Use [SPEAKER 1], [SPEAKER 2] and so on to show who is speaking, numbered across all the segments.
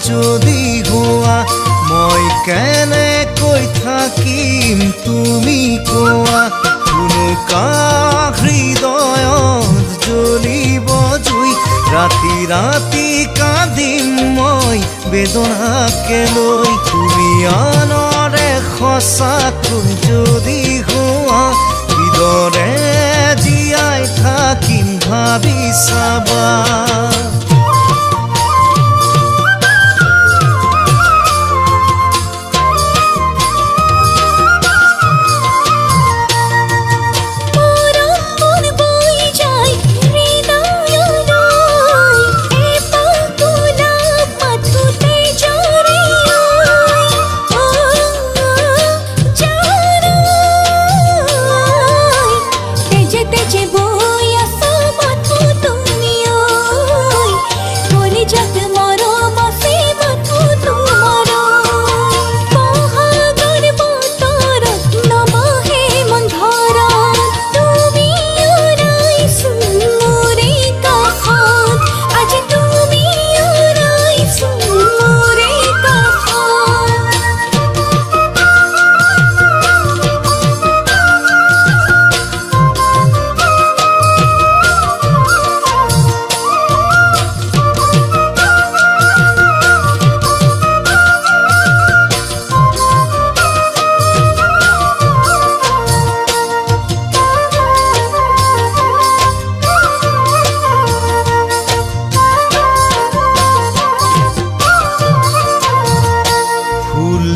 [SPEAKER 1] যদি হোৱা মই কেনেকৈ থাকিম তুমি কোৱা কোনোকা হৃদয়ত জ্বলিব জুই ৰাতি ৰাতি কান্দিম মই বেদনাকে লৈ তুমি আনৰে সঁচাকৈ যদি হোৱা হৃদৰে জীয়াই থাকিম ভাবি চাবা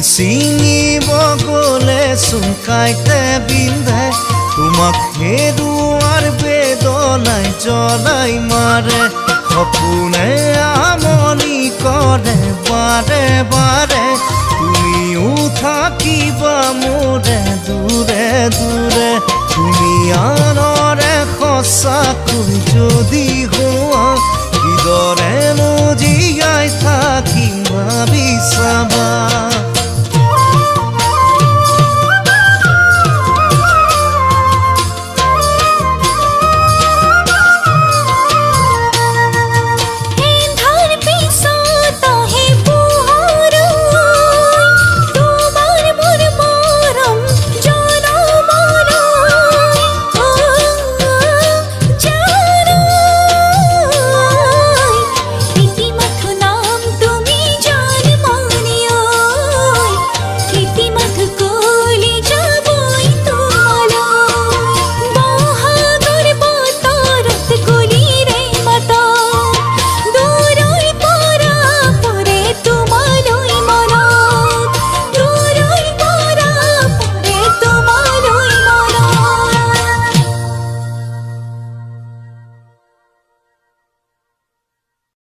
[SPEAKER 1] চিঙিব গ'লে চুমকাইতে বিন্ধে তোমাক হেৰুৱাৰ বেদনাই জ্বলাই মাৰে সপোনে আমনি কৰে বাৰে বাৰে তুমিও থাকিবা মোৰে দূৰে দূৰে তুমি আনৰে সঁচাকৈ যদি হোৱা কিদৰেনো জীয়াই থাকিম ভাবি চাবা